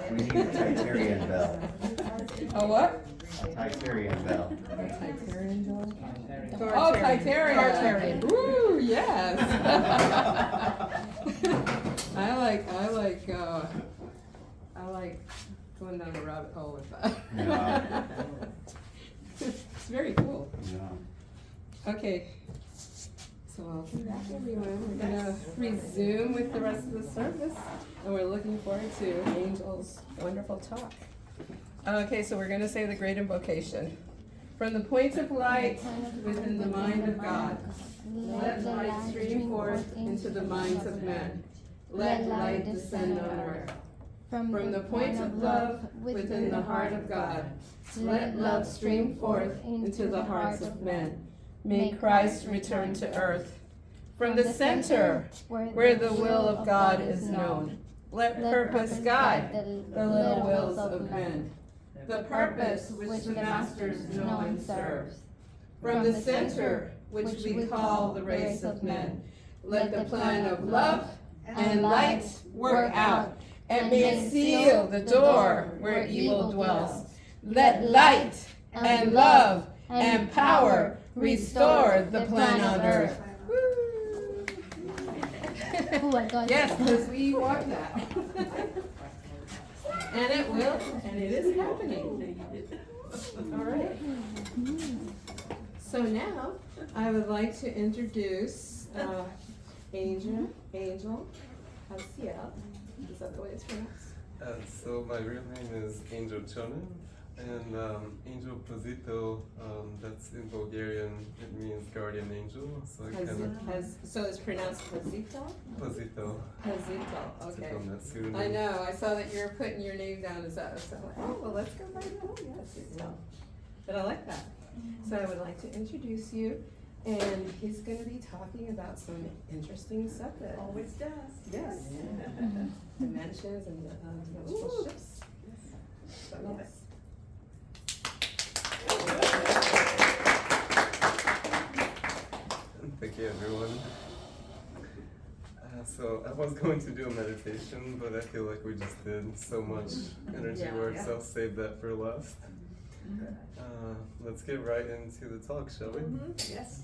We need a Titarian bell. A what? Titarian bell. Titarian bell? Oh, Titarian. Tartarian. Woo, yes. I like going down the rabbit hole with that. Yeah. It's very cool. Yeah. Okay. So welcome back, everyone. We're gonna resume with the rest of the service, and we're looking forward to Angel's wonderful talk. Okay, so we're gonna say the great invocation. From the point of light within the mind of God, let light stream forth into the minds of men. Let light descend on earth. From the point of love within the heart of God, let love stream forth into the hearts of men. May Christ return to earth. From the center, where the will of God is known, let purpose guide the little wills of men. The purpose which the masters know and serve. From the center, which we call the race of men, let the plan of love and light work out, and may it seal the door where evil dwells. Let light and love and power restore the plan on earth. Yes, because we want that. And it will, and it is happening. All right. So now, I would like to introduce Angel Haciel. Is that the way it's pronounced? So my real name is Angel Tchonev, and Angel Pozito, that's in Bulgarian, it means guardian angel, so I kind of... So it's pronounced Pozito? Pozito. Pozito, okay. From that pseudonym. I know, I saw that you were putting your name down as that, so I'm like, oh, well, let's go by that, yes, Pozito. But I like that. So I would like to introduce you, and he's gonna be talking about some interesting subjects. Always does. Yes. Dimensions and dimensional shifts. So, yes. Thank you, everyone. So I was going to do a meditation, but I feel like we just did so much energy work, so I'll save that for last. Let's get right into the talk, shall we? Yes.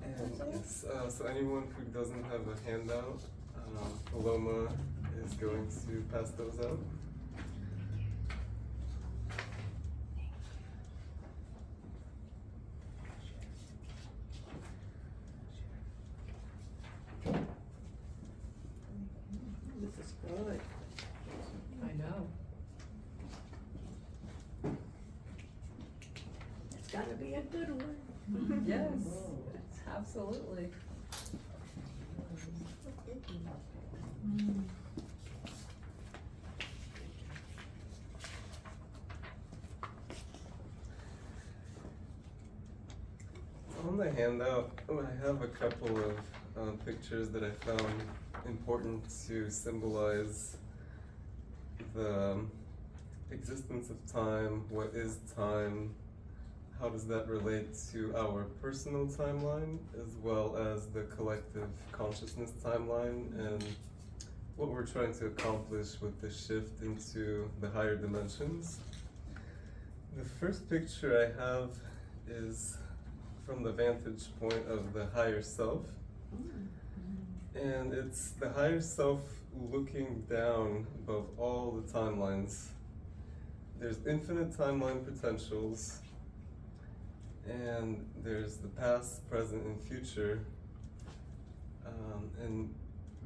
And yes, so anyone who doesn't have a handout, Paloma is going to pass those out. This is good. I know. It's gotta be a good one. Yes, absolutely. On the handout, I have a couple of pictures that I found important to symbolize the existence of time, what is time, how does that relate to our personal timeline, as well as the collective consciousness timeline, and what we're trying to accomplish with the shift into the higher dimensions. The first picture I have is from the vantage point of the higher self. And it's the higher self looking down above all the timelines. There's infinite timeline potentials, and there's the past, present, and future. And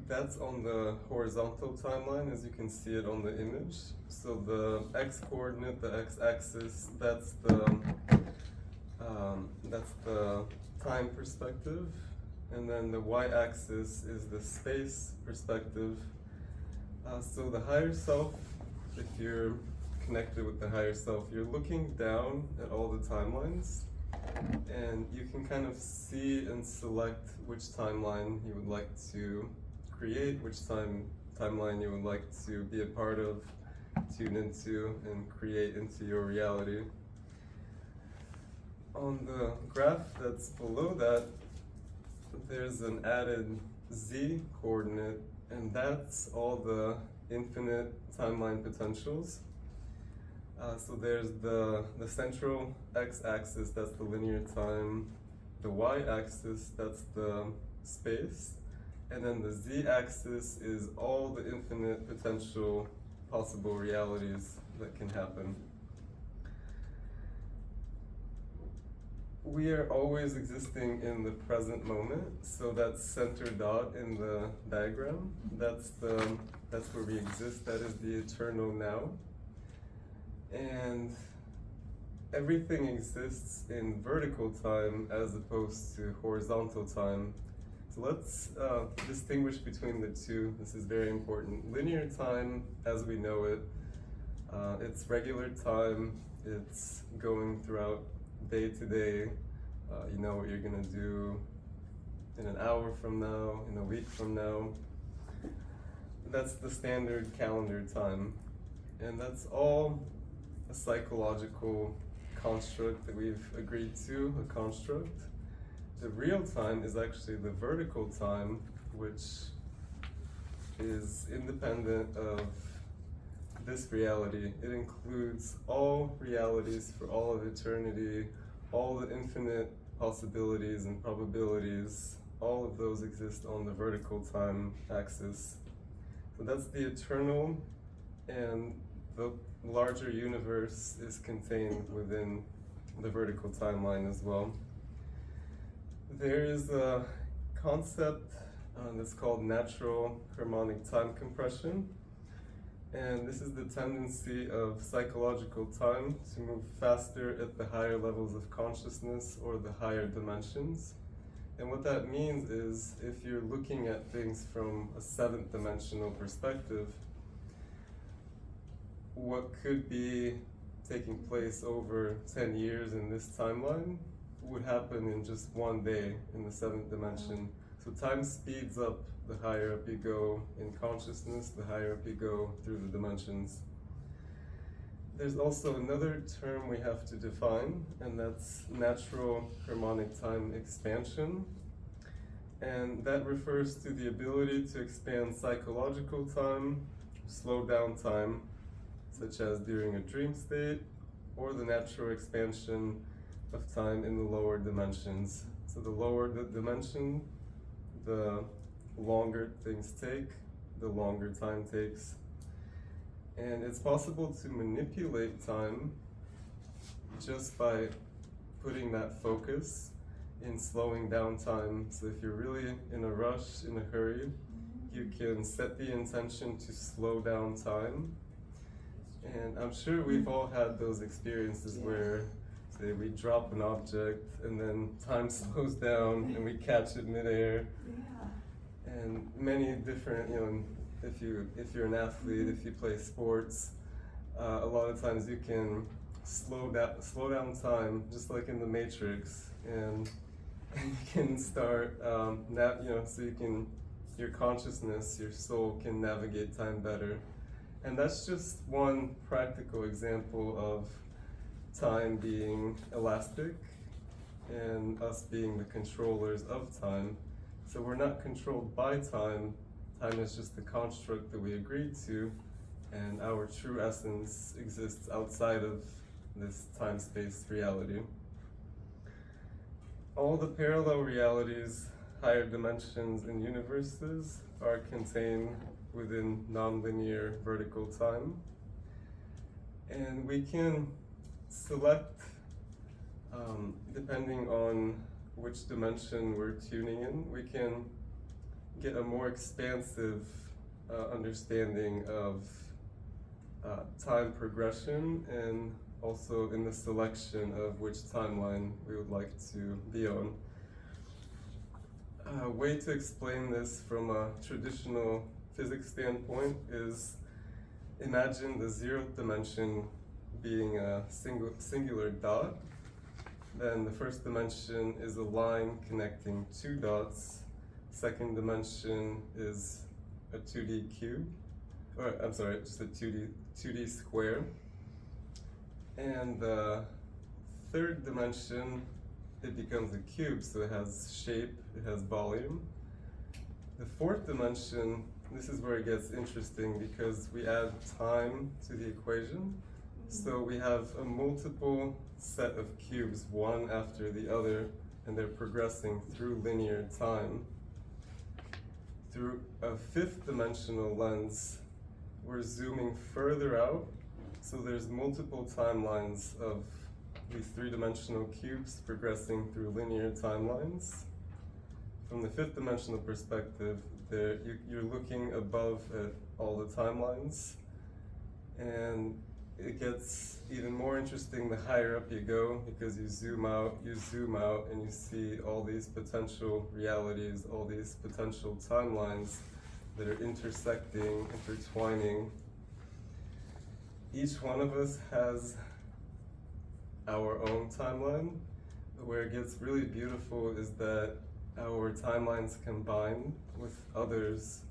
that's on the horizontal timeline, as you can see it on the image. So the x-coordinate, the x-axis, that's the time perspective. And then the y-axis is the space perspective. So the higher self, if you're connected with the higher self, you're looking down at all the timelines, and you can kind of see and select which timeline you would like to create, which timeline you would like to be a part of, tune into, and create into your reality. On the graph that's below that, there's an added z coordinate And that's all the infinite timeline potentials. So there's the central x-axis, that's the linear time, the y-axis, that's the space, and then the z-axis is all the infinite potential possible realities that can happen. We are always existing in the present moment, so that center dot in the diagram, that's where we exist, that is the eternal now. And everything exists in vertical time as opposed to horizontal time. So let's distinguish between the two. This is very important. Linear time, as we know it, it's regular time. It's going throughout day to day. You know what you're gonna do in an hour from now, in a week from now. That's the standard calendar time. And that's all a psychological construct that we've agreed to, a construct. The real time is actually the vertical time, which is independent of this reality. It includes all realities for all of eternity, all the infinite possibilities and probabilities. All of those exist on the vertical time axis. So that's the eternal, and the larger universe is contained within the vertical timeline as well. There is a concept that's called natural harmonic time compression, and this is the tendency of psychological time to move faster at the higher levels of consciousness or the higher dimensions. And what that means is, if you're looking at things from a seventh dimensional perspective, what could be taking place over 10 years in this timeline would happen in just one day in the seventh dimension. So time speeds up the higher up you go in consciousness, the higher up you go through the dimensions. There's also another term we have to define, and that's natural harmonic time expansion. And that refers to the ability to expand psychological time, slow down time, such as during a dream state, or the natural expansion of time in the lower dimensions. So the lower the dimension, the longer things take, the longer time takes. And it's possible to manipulate time just by putting that focus in slowing down time. So if you're really in a rush, in a hurry, you can set the intention to slow down time. And I'm sure we've all had those experiences where, say, we drop an object and then time slows down and we catch it midair. And many different, if you're an athlete, if you play sports, a lot of times you can slow down time, just like in the Matrix, and you can start, so you can, your consciousness, your soul can navigate time better. And that's just one practical example of time being elastic and us being the controllers of time. So we're not controlled by time. Time is just the construct that we agreed to, and our true essence exists outside of this time-space reality. All the parallel realities, higher dimensions, and universes are contained within nonlinear vertical time. And we can select, depending on which dimension we're tuning in, we can get a more expansive understanding of time progression, and also in the selection of which timeline we would like to be on. A way to explain this from a traditional physics standpoint is, imagine the zeroth dimension being a singular dot. Then the first dimension is a line connecting two dots. Second dimension is a 2D cube, or I'm sorry, just a 2D square. And the third dimension, it becomes a cube, so it has shape, it has volume. The fourth dimension, this is where it gets interesting because we add time to the equation. So we have a multiple set of cubes, one after the other, and they're progressing through linear time. Through a fifth dimensional lens, we're zooming further out, so there's multiple timelines of these three-dimensional cubes progressing through linear timelines. From the fifth dimensional perspective, you're looking above at all the timelines, and it gets even more interesting the higher up you go, because you zoom out, and you see all these potential realities, all these potential timelines that are intersecting, intertwining. Each one of us has our own timeline. Where it gets really beautiful is that our timelines combine with others.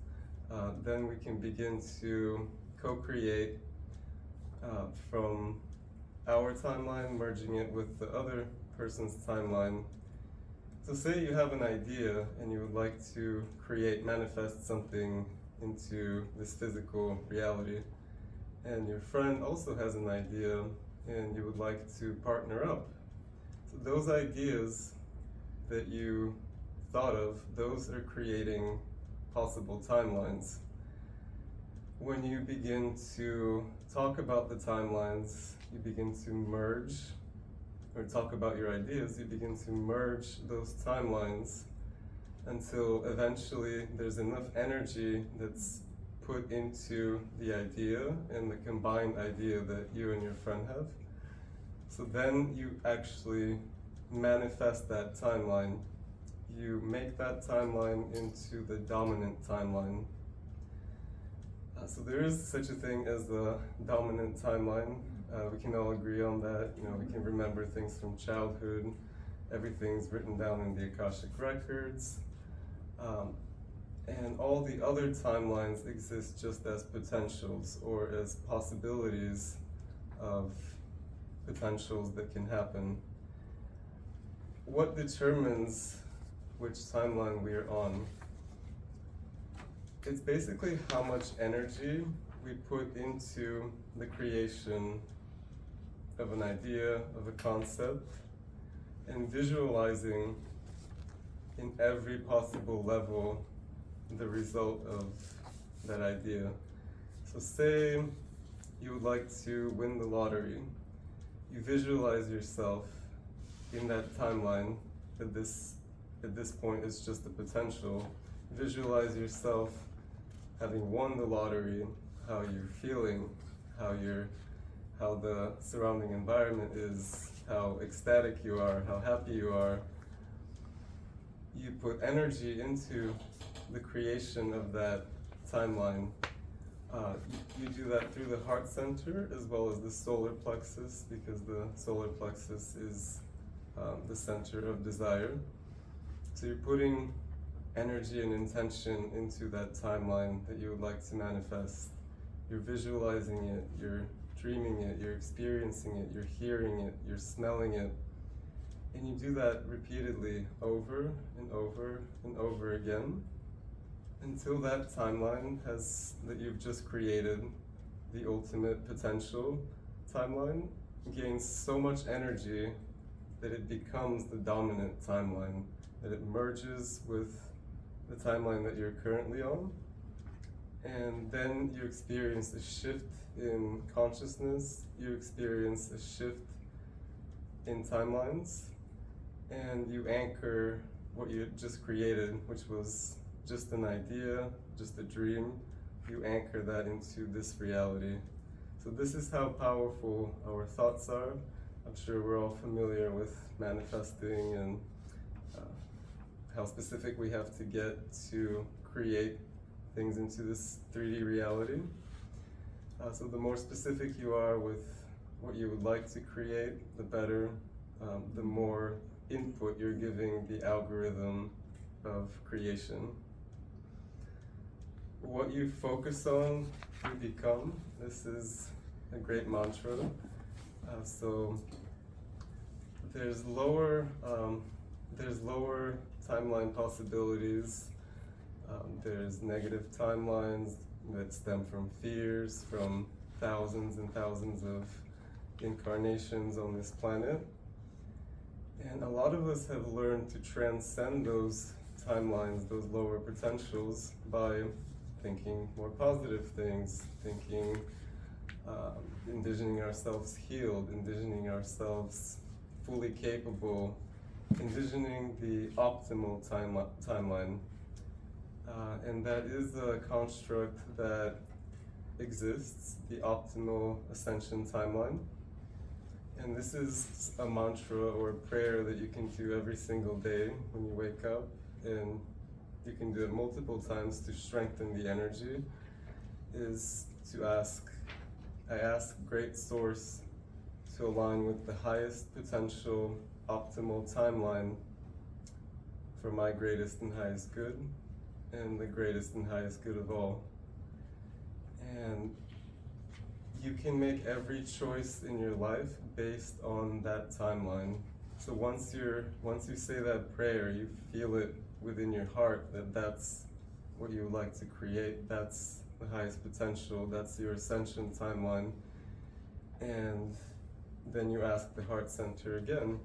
Then we can begin to co-create from our timeline, merging it with the other person's timeline. So say you have an idea and you would like to manifest something into this physical reality, and your friend also has an idea and you would like to partner up. So those ideas that you thought of, those are creating possible timelines. When you begin to talk about the timelines, you begin to merge, or talk about your ideas, you begin to merge those timelines until eventually there's enough energy that's put into the idea and the combined idea that you and your friend have. So then you actually manifest that timeline. You make that timeline into the dominant timeline. So there is such a thing as the dominant timeline. We can all agree on that. We can remember things from childhood. Everything's written down in the Akashic records. And all the other timelines exist just as potentials, or as possibilities of potentials that can happen. What determines which timeline we are on? It's basically how much energy we put into the creation of an idea, of a concept, and visualizing in every possible level the result of that idea. So say you would like to win the lottery. You visualize yourself in that timeline. At this point, it's just a potential. Visualize yourself having won the lottery, how you're feeling, how the surrounding environment is, how ecstatic you are, how happy you are. You put energy into the creation of that timeline. You do that through the heart center as well as the solar plexus, because the solar plexus is the center of desire. So you're putting energy and intention into that timeline that you would like to manifest. You're visualizing it, you're dreaming it, you're experiencing it, you're hearing it, you're smelling it. And you do that repeatedly over and over and over again until that timeline that you've just created, the ultimate potential timeline, gains so much energy that it becomes the dominant timeline, that it merges with the timeline that you're currently on. And then you experience a shift in consciousness, you experience a shift in timelines, and you anchor what you just created, which was just an idea, just a dream. You anchor that into this reality. So this is how powerful our thoughts are. I'm sure we're all familiar with manifesting and how specific we have to get to create things into this 3D reality. So the more specific you are with what you would like to create, the better, the more input you're giving the algorithm of creation. What you focus on, you become. This is a great mantra. So there's lower timeline possibilities There's negative timelines that stem from fears, from thousands and thousands of incarnations on this planet. And a lot of us have learned to transcend those timelines, those lower potentials, by thinking more positive things, thinking, envisioning ourselves healed, envisioning ourselves fully capable, envisioning the optimal timeline. And that is a construct that exists, the optimal ascension timeline. And this is a mantra or a prayer that you can do every single day when you wake up, and you can do it multiple times to strengthen the energy, is to ask, I ask Great Source to align with the highest potential optimal timeline for my greatest and highest good, and the greatest and highest good of all. And you can make every choice in your life based on that timeline. So once you say that prayer, you feel it within your heart that that's what you would like to create, that's the highest potential, that's your ascension timeline. And then you ask the heart center again,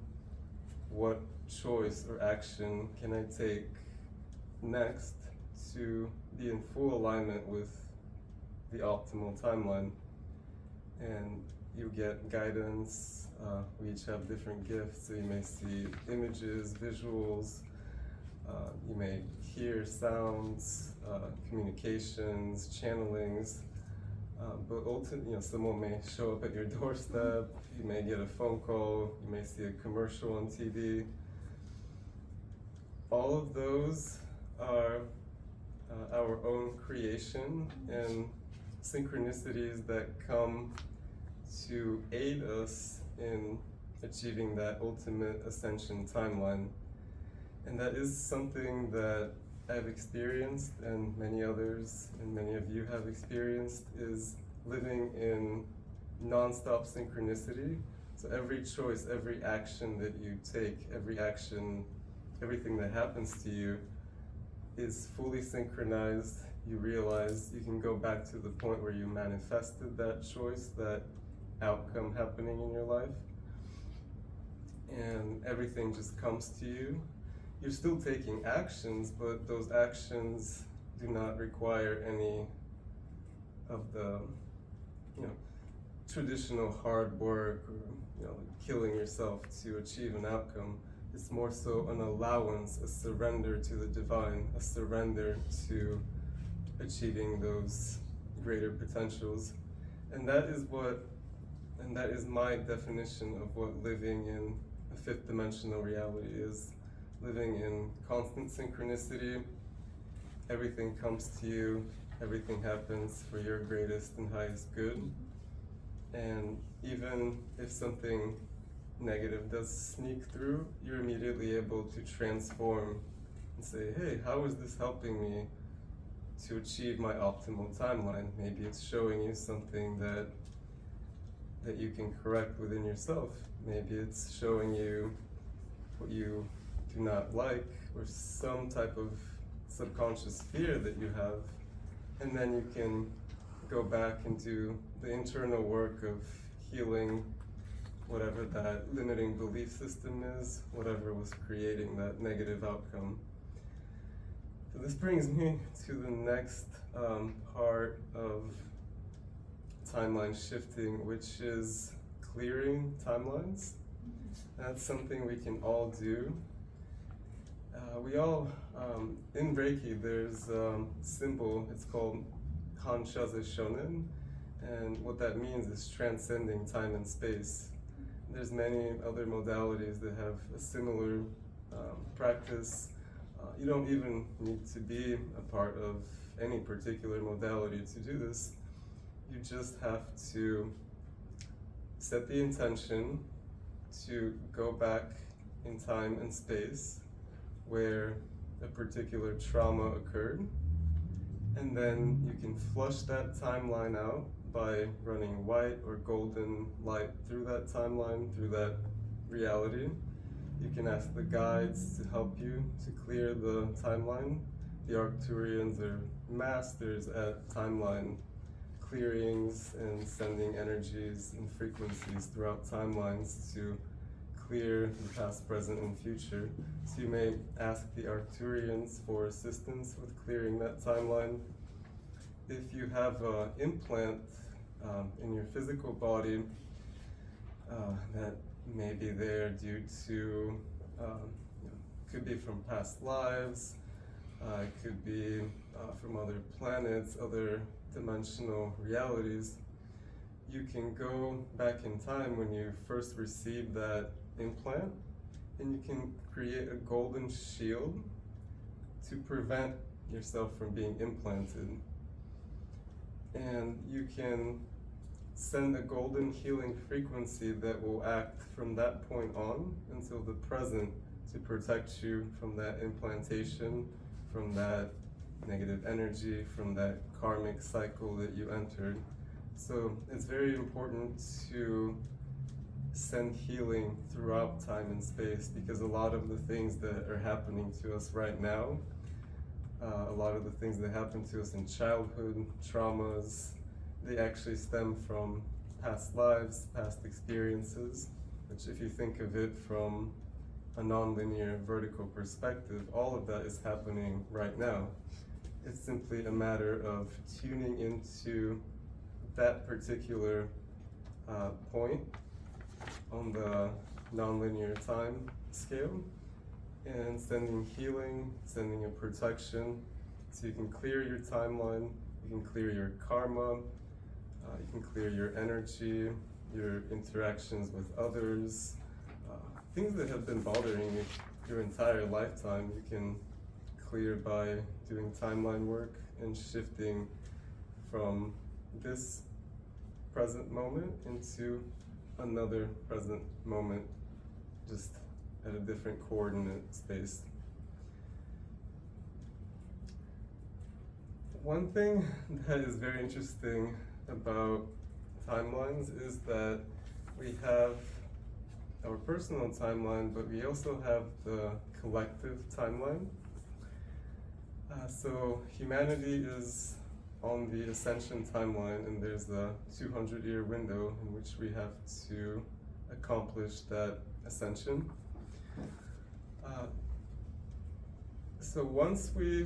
what choice or action can I take next to be in full alignment with the optimal timeline? And you get guidance. We each have different gifts, so you may see images, visuals, you may hear sounds, communications, channelings, but ultimately, someone may show up at your doorstep, you may get a phone call, you may see a commercial on TV. All of those are our own creation and synchronicities that come to aid us in achieving that ultimate ascension timeline. And that is something that I've experienced, and many others and many of you have experienced, is living in non-stop synchronicity. So every choice, every action that you take, every action, everything that happens to you is fully synchronized. You realize you can go back to the point where you manifested that choice, that outcome happening in your life, and everything just comes to you. You're still taking actions, but those actions do not require any of the, traditional hard work or, killing yourself to achieve an outcome. It's more so an allowance, a surrender to the divine, a surrender to achieving those greater potentials. And that is my definition of what living in a fifth dimensional reality is. Living in constant synchronicity, everything comes to you, everything happens for your greatest and highest good. And even if something negative does sneak through, you're immediately able to transform and say, hey, how is this helping me to achieve my optimal timeline? Maybe it's showing you something that you can correct within yourself. Maybe it's showing you what you do not like, or some type of subconscious fear that you have, and then you can go back and do the internal work of healing whatever that limiting belief system is, whatever was creating that negative outcome. So this brings me to the next part of timeline shifting, which is clearing timelines. That's something we can all do. We all, in Reiki, there's a symbol, it's called Tchonev, and what that means is transcending time and space. There's many other modalities that have a similar practice. You don't even need to be a part of any particular modality to do this. You just have to set the intention to go back in time and space where a particular trauma occurred, and then you can flush that timeline out by running white or golden light through that timeline, through that reality. You can ask the guides to help you to clear the timeline. the Arcturians are masters at timeline clearings and sending energies and frequencies throughout timelines to clear the past, present, and future. So you may ask the Arcturians for assistance with clearing that timeline. If you have an implant in your physical body that may be there due to, could be from past lives, it could be from other planets, other dimensional realities, you can go back in time when you first received that implant, and you can create a golden shield to prevent yourself from being implanted. And you can send a golden healing frequency that will act from that point on until the present to protect you from that implantation, from that negative energy, from that karmic cycle that you entered. So it's very important to send healing throughout time and space, because a lot of the things that are happening to us right now, a lot of the things that happen to us in childhood, traumas, they actually stem from past lives, past experiences, which if you think of it from a nonlinear vertical perspective, all of that is happening right now. It's simply a matter of tuning into that particular point on the nonlinear time scale and sending healing, sending a protection, so you can clear your timeline, you can clear your karma, you can clear your energy, your interactions with others, things that have been bothering you your entire lifetime. You can clear by doing timeline work and shifting from this present moment into another present moment, just at a different coordinate space. One thing that is very interesting about timelines is that we have our personal timeline, but we also have the collective timeline. So humanity is on the ascension timeline, and there's a 200-year window in which we have to accomplish that ascension. So once we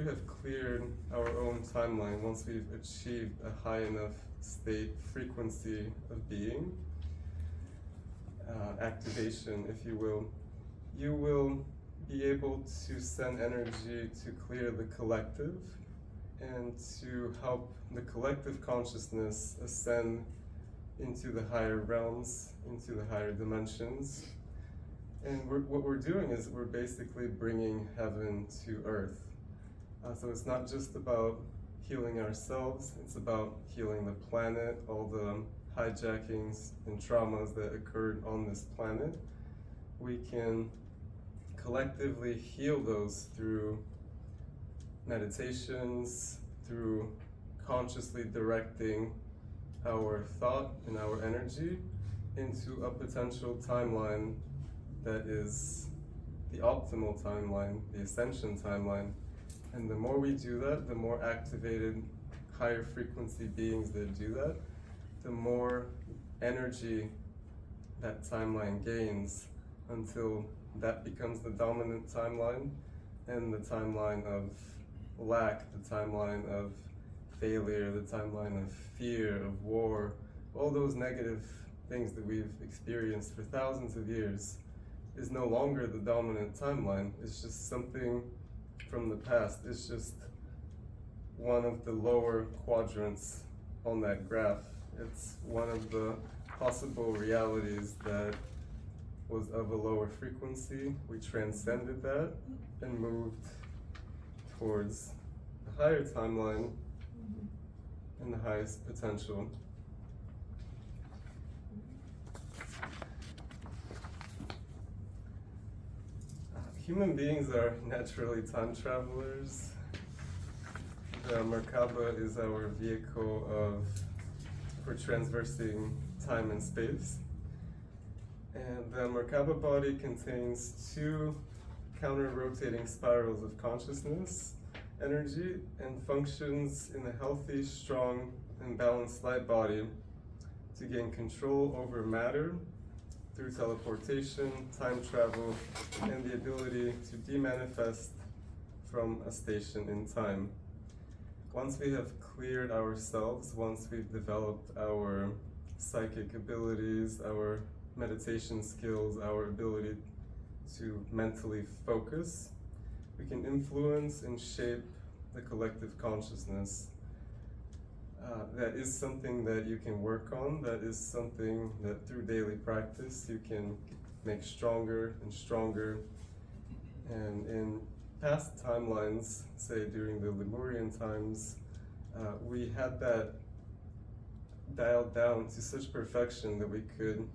have cleared our own timeline, once we've achieved a high enough state, frequency of being, activation, if you will be able to send energy to clear the collective and to help the collective consciousness ascend into the higher realms, into the higher dimensions. And what we're doing is we're basically bringing heaven to earth. So it's not just about healing ourselves, it's about healing the planet, all the hijackings and traumas that occurred on this planet. We can collectively heal those through meditations, through consciously directing our thought and our energy into a potential timeline that is the optimal timeline, the ascension timeline. And the more we do that, the more activated higher frequency beings that do that, the more energy that timeline gains, until that becomes the dominant timeline, and the timeline of lack, the timeline of failure, the timeline of fear, of war, all those negative things that we've experienced for thousands of years is no longer the dominant timeline. It's just something from the past. It's just one of the lower quadrants on that graph. It's one of the possible realities that was of a lower frequency. We transcended that and moved towards a higher timeline and the highest potential. Human beings are naturally time travelers. The Merkaba is our vehicle for transversing time and space. And the Merkaba body contains two counter-rotating spirals of consciousness, energy, and functions in a healthy, strong, and balanced light body to gain control over matter through teleportation, time travel, and the ability to demanifest from a station in time. Once we have cleared ourselves, once we've developed our psychic abilities, our meditation skills, our ability to mentally focus, we can influence and shape the collective consciousness. That is something that you can work on. That is something that through daily practice you can make stronger and stronger. And in past timelines, say during the Lemurian times, we had that dialed down to such perfection that we could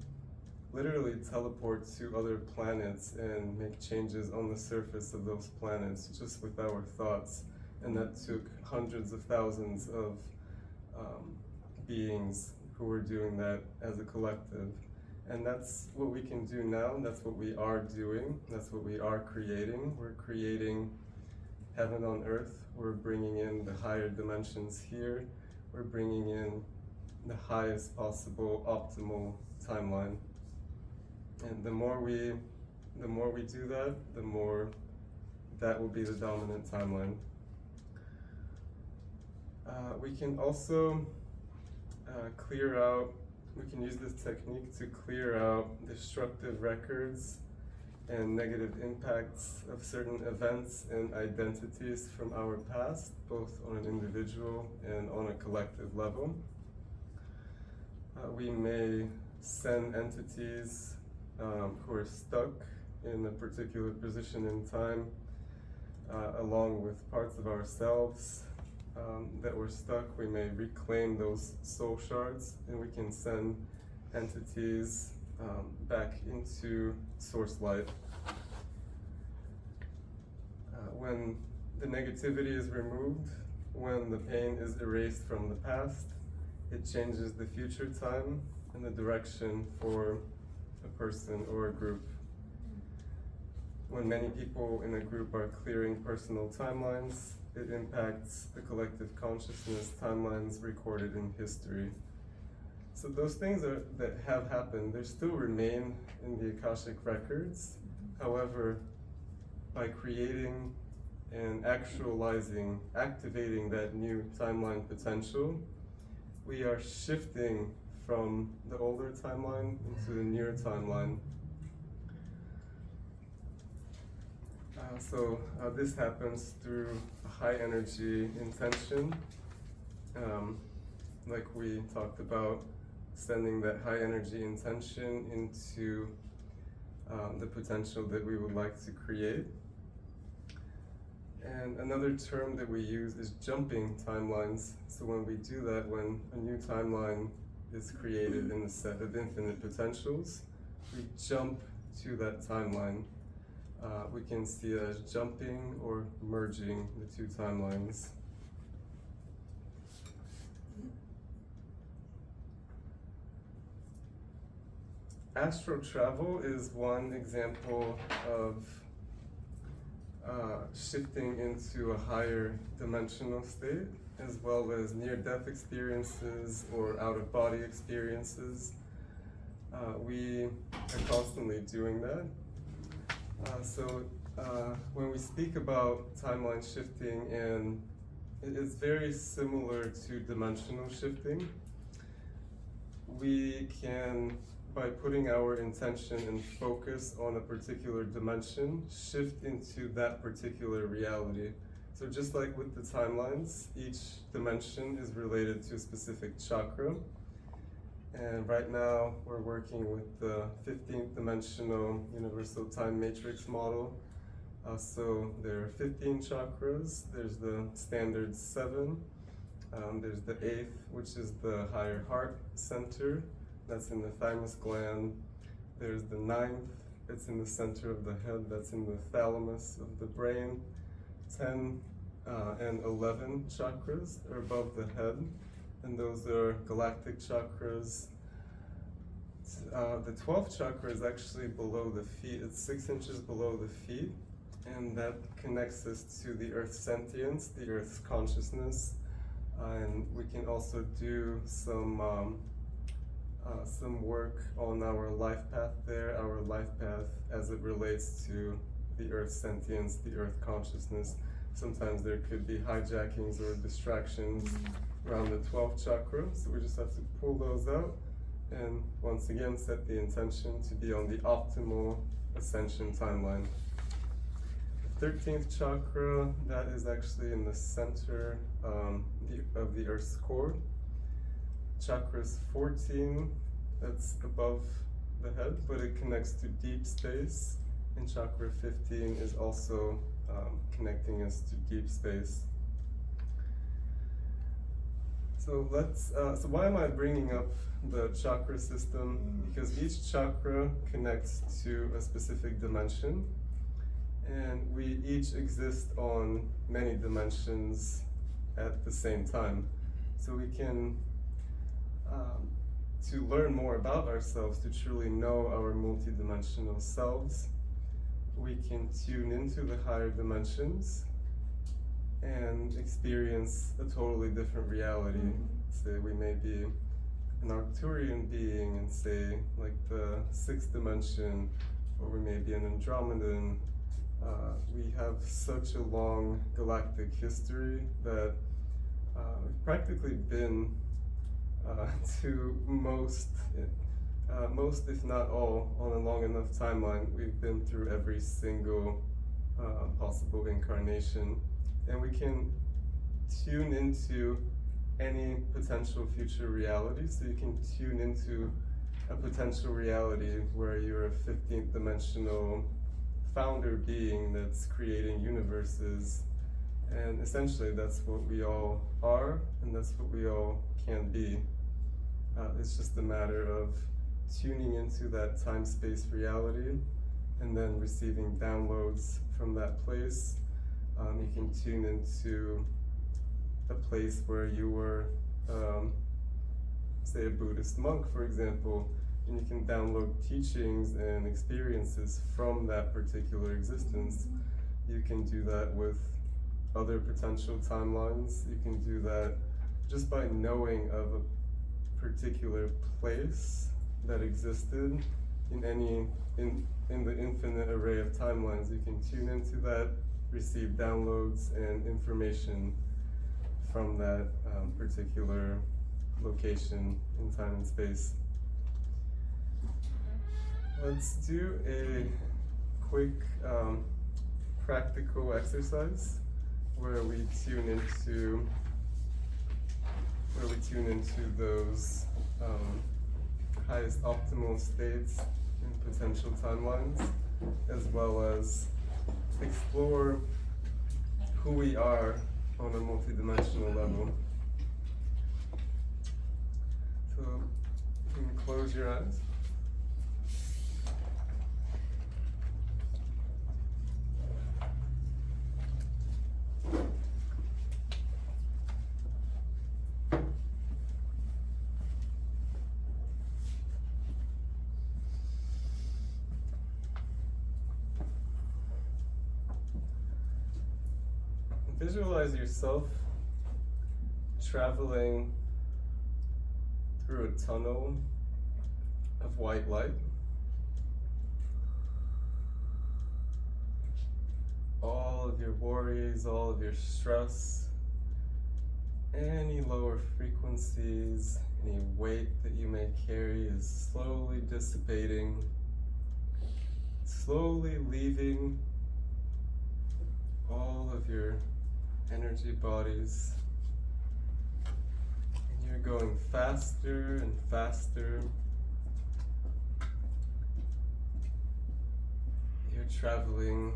literally teleport to other planets and make changes on the surface of those planets just with our thoughts. And that took hundreds of thousands of beings who were doing that as a collective. And that's what we can do now, that's what we are doing, that's what we are creating. We're creating heaven on earth, we're bringing in the higher dimensions here, we're bringing in the highest possible optimal timeline. And the more we do that, the more that will be the dominant timeline. We can also clear out, we can use this technique to clear out destructive records and negative impacts of certain events and identities from our past, both on an individual and on a collective level. We may send entities who are stuck in a particular position in time, along with parts of ourselves that were stuck. We may reclaim those soul shards, and we can send entities back into source light. When the negativity is removed, when the pain is erased from the past, it changes the future time and the direction for a person or a group. When many people in a group are clearing personal timelines, it impacts the collective consciousness timelines recorded in history. So those things that have happened, they still remain in the Akashic records. However, by creating and actualizing, activating that new timeline potential, we are shifting from the older timeline into the newer timeline. So this happens through a high energy intention, like we talked about, sending that high energy intention into the potential that we would like to create. And another term that we use is jumping timelines. So when we do that, when a new timeline is created in the set of infinite potentials, we jump to that timeline. We can see it as jumping or merging the two timelines. Astral travel is one example of shifting into a higher dimensional state, as well as near-death experiences or out-of-body experiences. We are constantly doing that. So when we speak about timeline shifting, and it is very similar to dimensional shifting, we can, by putting our intention and focus on a particular dimension, shift into that particular reality. So just like with the timelines, each dimension is related to a specific chakra. And right now we're working with the 15th dimensional universal time matrix model. So there are 15 chakras. There's the standard 7. There's the 8th, which is the higher heart center. That's in the thymus gland. There's the 9th, it's in the center of the head, that's in the thalamus of the brain. 10 and 11 chakras are above the head, and those are galactic chakras. The 12th chakra is actually below the feet, it's 6 inches below the feet, and that connects us to the Earth's sentience, the Earth's consciousness, and we can also do some work on our life path there, our life path as it relates to the Earth's sentience, the Earth consciousness. Sometimes there could be hijackings or distractions around the 12th chakra, so we just have to pull those out and once again set the intention to be on the optimal ascension timeline. The 13th chakra, that is actually in the center of the Earth's core. Chakras 14, that's above the head, but it connects to deep space, and chakra 15 is also connecting us to deep space. So so why am I bringing up the chakra system? Because each chakra connects to a specific dimension, and we each exist on many dimensions at the same time. So we can, to learn more about ourselves, to truly know our multidimensional selves, we can tune into the higher dimensions and experience a totally different reality. Say we may be an Arcturian being in, say, like the 6th dimension, or we may be an Andromedan. We have such a long galactic history that we've practically been to most, if not all, on a long enough timeline. We've been through every single possible incarnation, and we can tune into any potential future reality. So you can tune into a potential reality where you're a 15th dimensional founder being that's creating universes, and essentially that's what we all are, and that's what we all can be. It's just a matter of tuning into that time-space reality and then receiving downloads from that place. You can tune into a place where you were, say, a Buddhist monk, for example, and you can download teachings and experiences from that particular existence. You can do that with other potential timelines. You can do that just by knowing of a particular place that existed in the infinite array of timelines. You can tune into that, receive downloads and information from that particular location in time and space. Let's do a quick practical exercise where we tune into those highest optimal states in potential timelines, as well as explore who we are on a multidimensional level. So you can close your eyes. Visualize yourself traveling through a tunnel of white light. All of your worries, all of your stress, any lower frequencies, any weight that you may carry is slowly dissipating, slowly leaving all of your energy bodies, and you're going faster and faster. You're traveling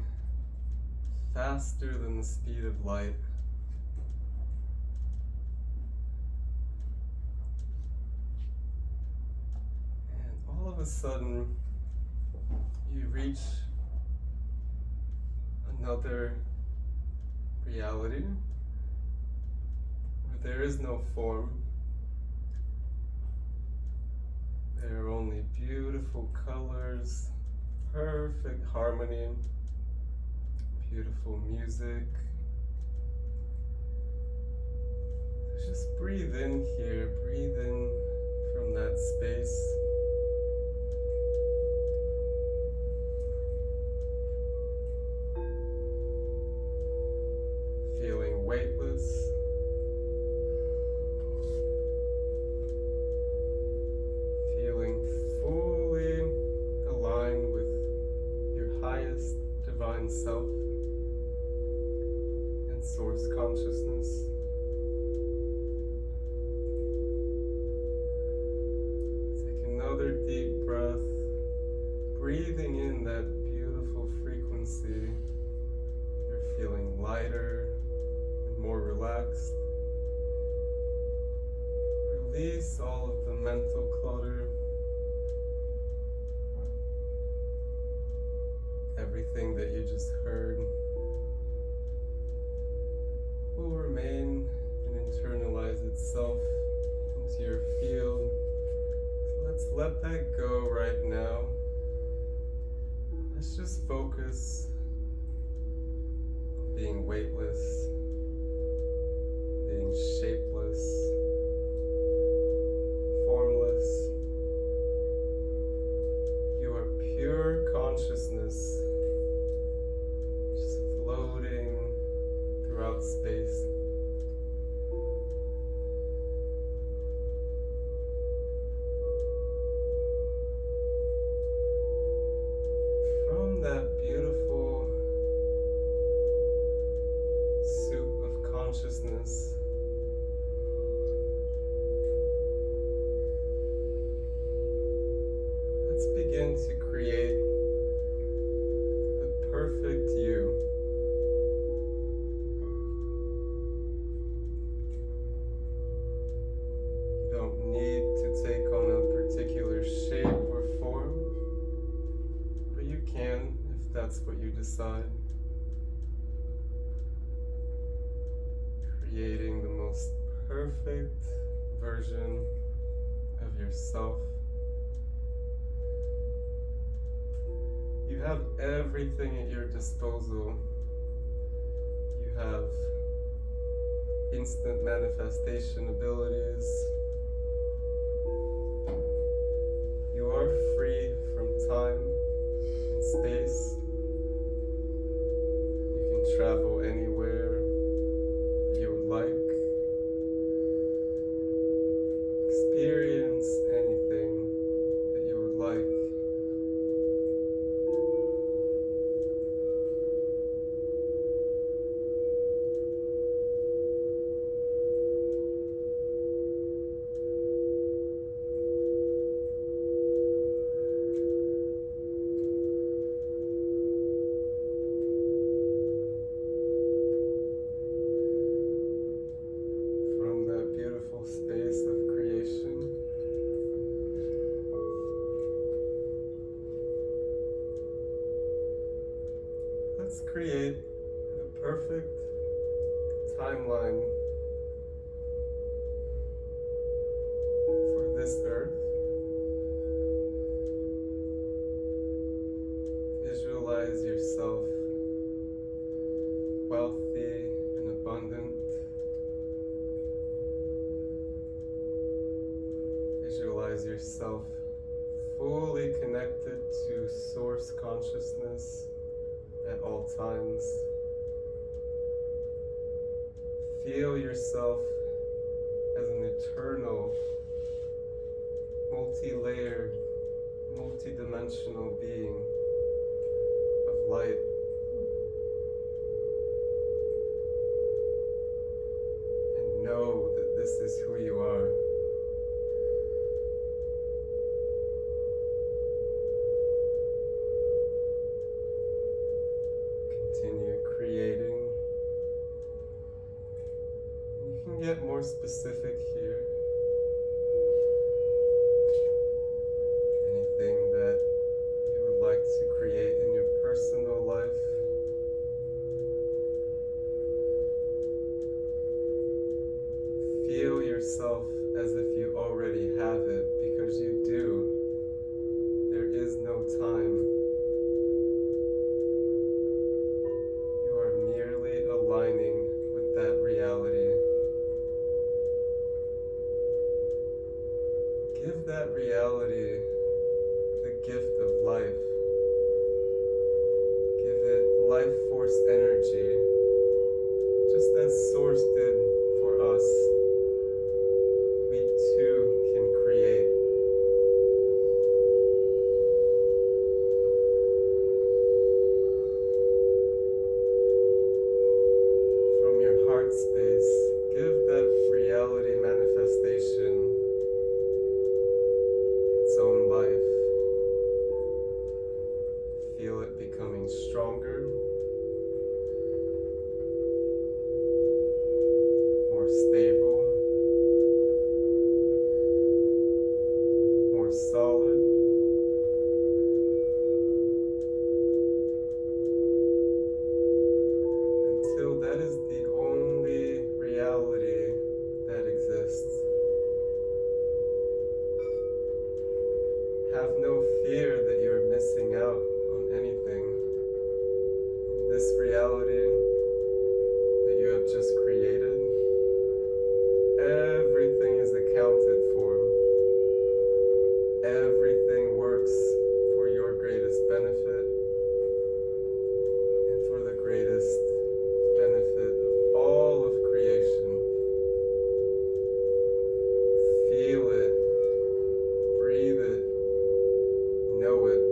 faster than the speed of light. And all of a sudden, you reach another reality where there is no form. There are only beautiful colors, perfect harmony, beautiful music. Just breathe in here, breathe in from that space. Feeling weightless. Feeling fully aligned with your highest divine self and source consciousness. Take another deep breath, breathing in that beautiful frequency. You're feeling lighter and more relaxed. Release all of the mental clutter. Everything that you just heard will remain and internalize itself into your field. So let's let that go right now. Let's just focus on being weightless, being shapeless, formless. You are pure consciousness, just floating throughout space. From that beautiful soup of consciousness, let's begin to create the perfect you. You don't need to take on a particular shape or form, but you can if that's what you decide. Creating the most perfect version of yourself. You have everything at your disposal. You have instant manifestation abilities. You are free from time and space. You can travel anywhere you would like. Experience anything that you would like. From that beautiful space of creation, let's create the perfect timeline for this earth. Visualize yourself wealthy and abundant. Visualize yourself fully connected to source consciousness at all times. Feel yourself as an eternal, multi-layered, multi-dimensional being of light. And know that this is who you are. Continue creating. You can get more specific here. Anything that you would like to create in your personal life. Feel yourself as if you already have it, because you do. There is no time. Give that reality the gift of life. Give it life force energy, just as Source did for us. We too can create. From your heart space, give that reality manifestation its own life. Feel it becoming stronger, more stable, more solid. Until that is the only reality that exists. Have no fear that you're missing out on anything. In this reality that you have just created, everything is accounted for. Everything works for your greatest benefit and for the greatest benefit of all of creation. Feel it, breathe it, know it.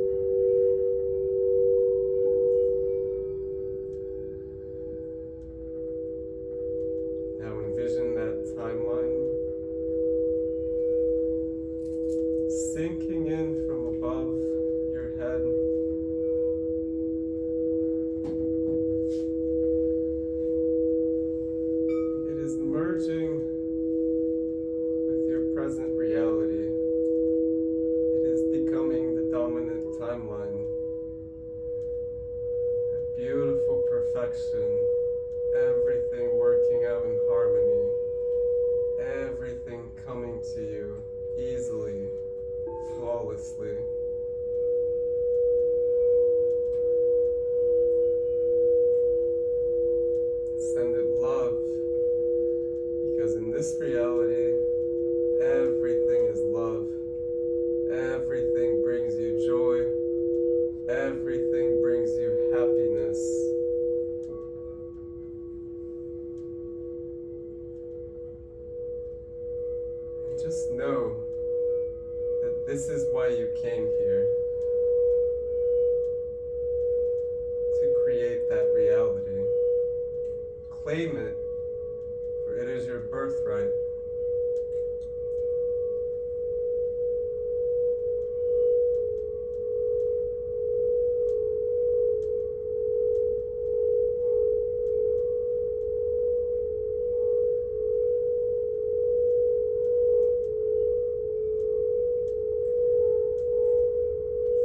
Now envision that timeline sinking in from above your head. It is merging with your present reality. It is becoming the dominant timeline. A beautiful perfection. Everything working out in harmony. Everything coming to you easily, flawlessly. Send it love, because in this reality, everything is love. Everything brings you joy. Everything brings you happiness. And just know that this is why you came here. To create that reality. Claim it, for it is your birthright.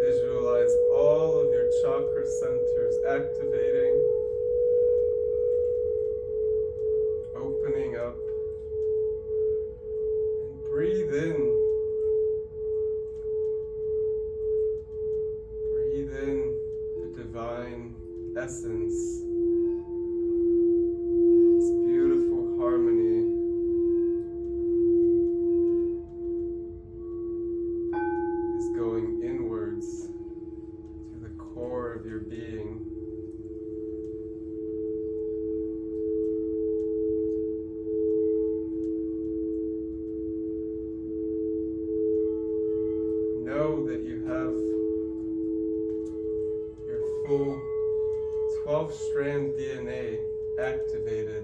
Visualize all of your chakra centers activating, opening up, and breathe in. Breathe in the divine essence, this beautiful harmony. Is going inwards to the core of your being. Know that you have your full 12-strand DNA activated.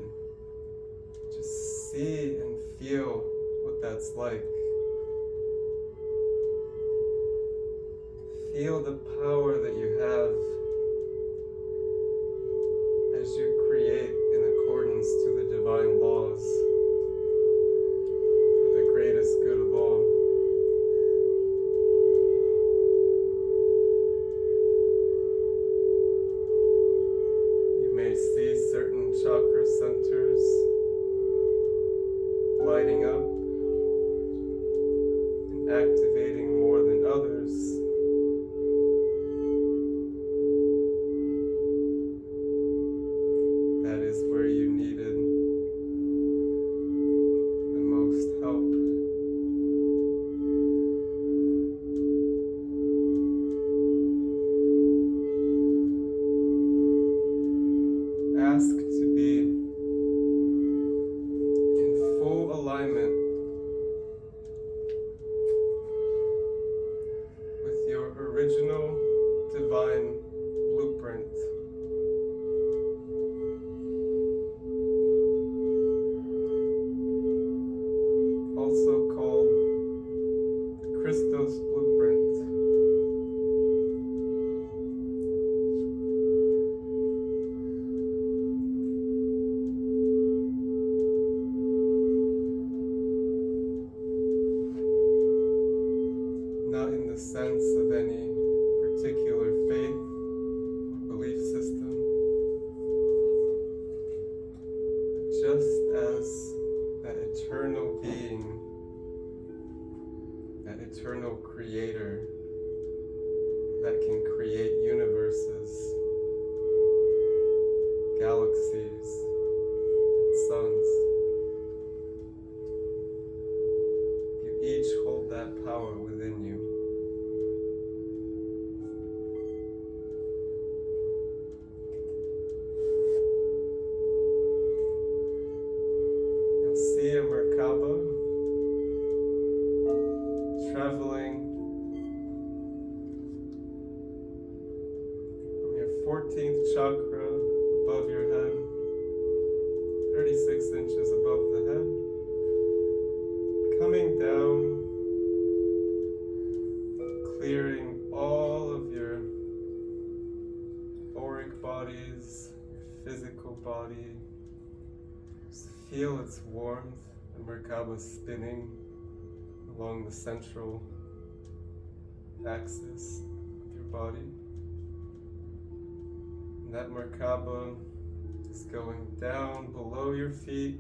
Just see and feel what that's like. Feel the power that you have as you create in accordance to the divine laws for the greatest good of all. You may see certain chakra centers lighting up and activating more than others. That is where you needed the most help. full alignment with your original divine blueprint. Also called the Christos blueprint. Not in the sense of any particular faith or belief system, but just as that eternal being, that eternal creator that can create universes, galaxies, and suns. You each hold that power within you. Now see a Merkaba traveling from your 14th chakra above your head, 36 inches above the head, coming down, clearing all of your auric bodies, your physical body. Just feel its warmth, the Merkaba spinning along the central axis of your body. And that Merkaba is going down below your feet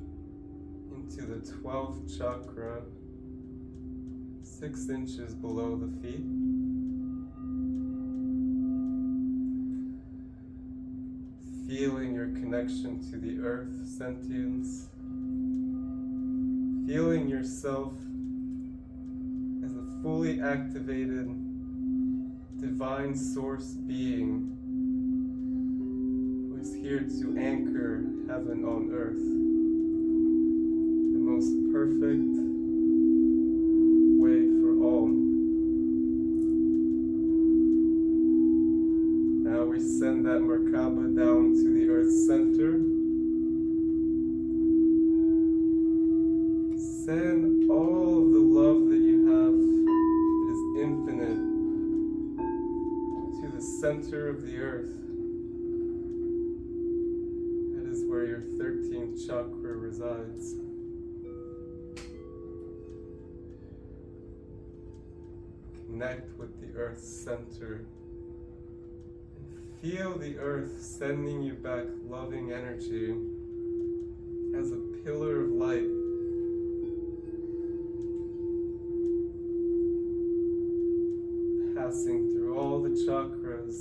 into the 12th chakra, 6 inches below the feet. Feeling your connection to the earth sentience. Feeling yourself as a fully activated divine source being who is here to anchor heaven on earth. The most perfect way for all. Now we send that Merkaba down to the earth's center. Send all of the love that you have that is infinite to the center of the earth. That is where your 13th chakra resides. Connect with the earth's center. And feel the earth sending you back loving energy as a pillar of light. Passing through all the chakras.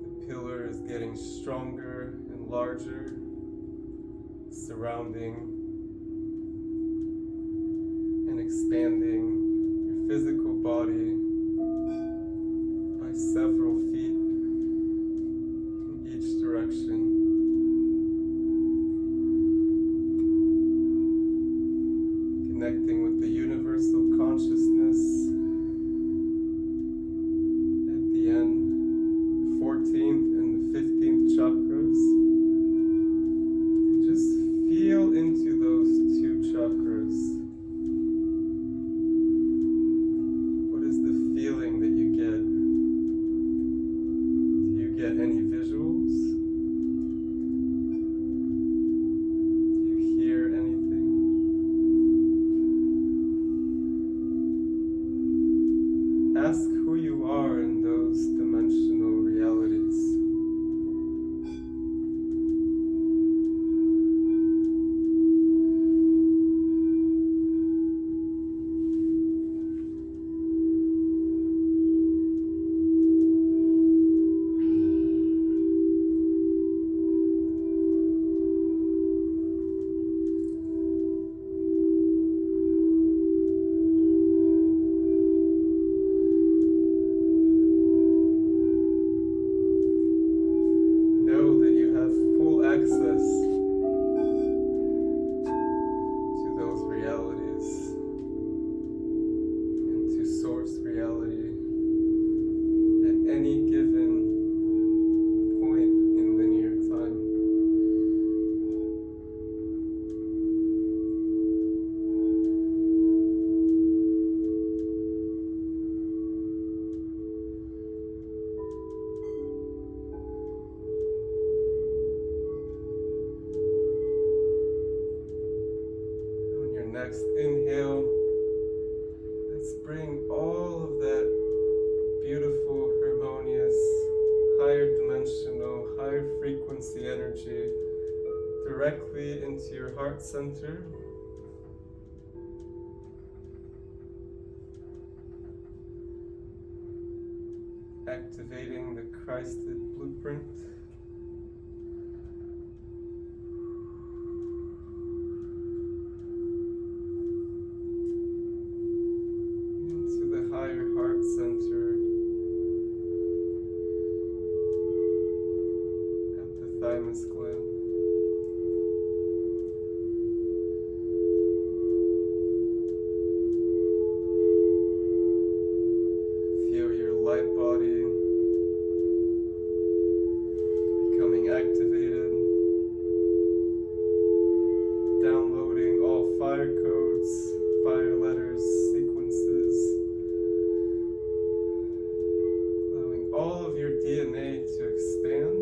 The pillar is getting stronger and larger, surrounding and expanding your physical body by several feet in each direction. Connecting with the universal consciousness at the end, the 14th and the 15th chakras. And just feel into those two chakras. What is the feeling that you get? Do you get any visuals? Do you hear anything? next inhale, let's bring all of that beautiful, harmonious, higher dimensional, higher frequency energy directly into your heart center. Activating the Christed blueprint. Into the higher heart center at the thymus gland. Feel your light body becoming activated, downloading all fire codes, fire letters, sequences, allowing all of your DNA to expand,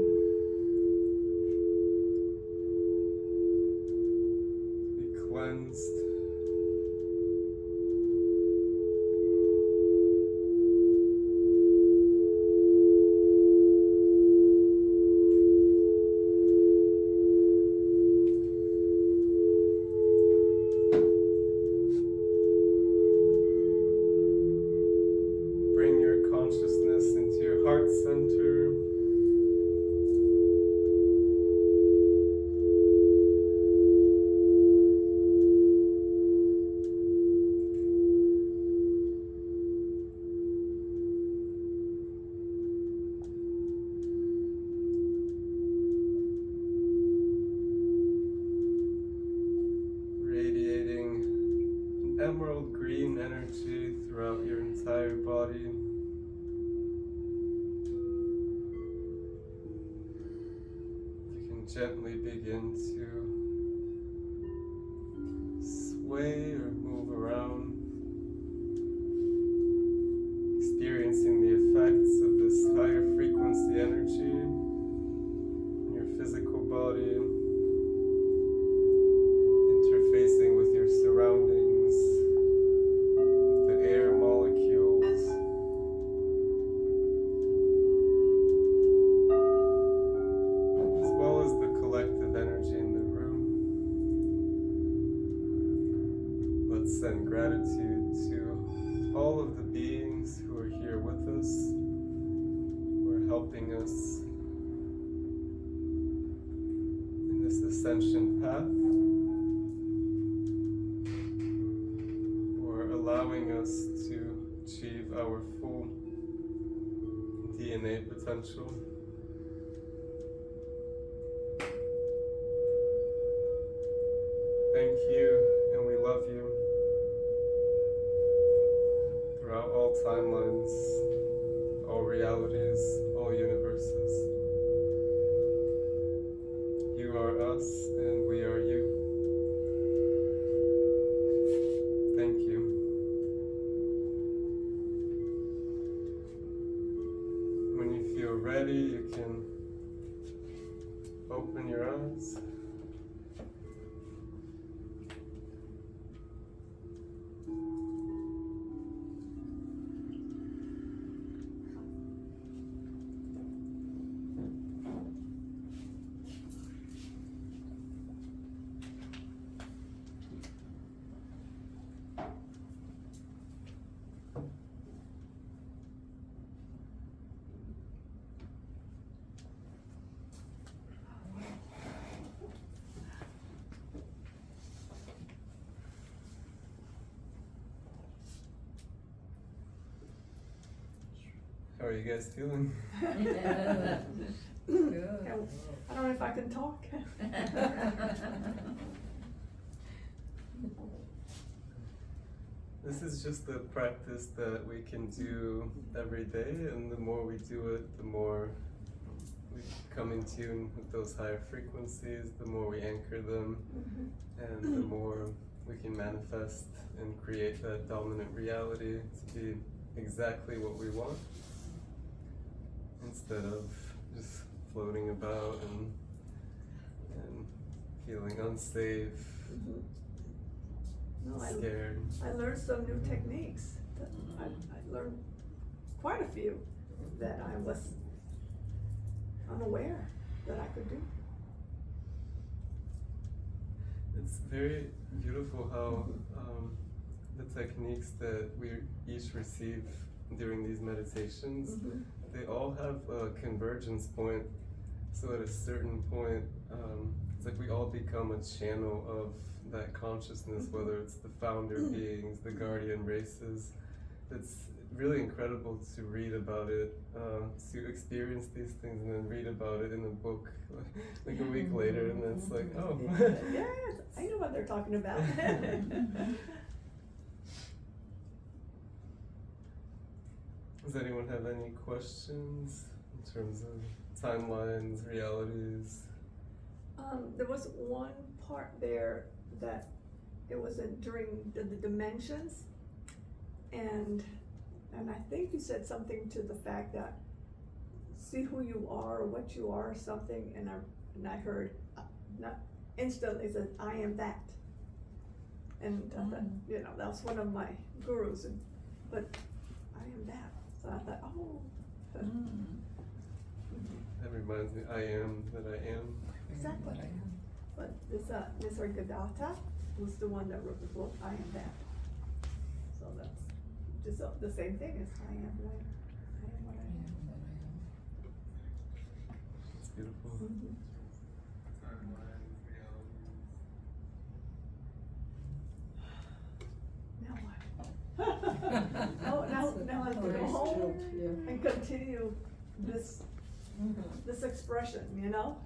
be cleansed. Bring your consciousness into your heart center. Radiating an emerald green energy throughout your entire body. You can gently begin to sway or move around, experiencing the effects of this higher frequency energy in your physical body, interfacing with your surroundings, with the air molecules, as well as the collective energy in the room. Let's send gratitude to all of the beings who are here with us, who are helping us in this ascension path, for allowing us to achieve our full DNA potential. Thank you, and we love you throughout all timelines, all realities, all universes. You are us, and we are you. Thank you. When you feel ready, you can open your eyes. How are you guys feeling? Good. I don't know if I can talk. This is just a practice that we can do every day, and the more we do it, the more we come in tune with those higher frequencies, the more we anchor them, and the more we can manifest and create that dominant reality to be exactly what we want, instead of just floating about and feeling unsafe. No, scared. I learned some new techniques. I learned quite a few that I was unaware that I could do. It's very beautiful how the techniques that we each receive during these meditations, Mhm. they all have a convergence point. So at a certain point, it's like we all become a channel of that consciousness, Mhm. whether it's the founder beings, the guardian races. It's really incredible to read about it, to experience these things and then read about it in a book like a week later, and then it's like, oh. Yes, I know what they're talking about. Does anyone have any questions in terms of timelines, realities? There was one part there that it was during the dimensions, and I think you said something to the fact that see who you are or what you are or something, and I heard not instantly said I am that, and I thought, you know, that was one of my gurus, but I am that, so I thought, oh. That reminds me, I am that I am. Exactly. But this Nisargadatta was the one that wrote the book, I Am That. So that's just the same thing as I am what I am. It's beautiful. Mhm. Now what? Now I have to go home and continue this expression, you know?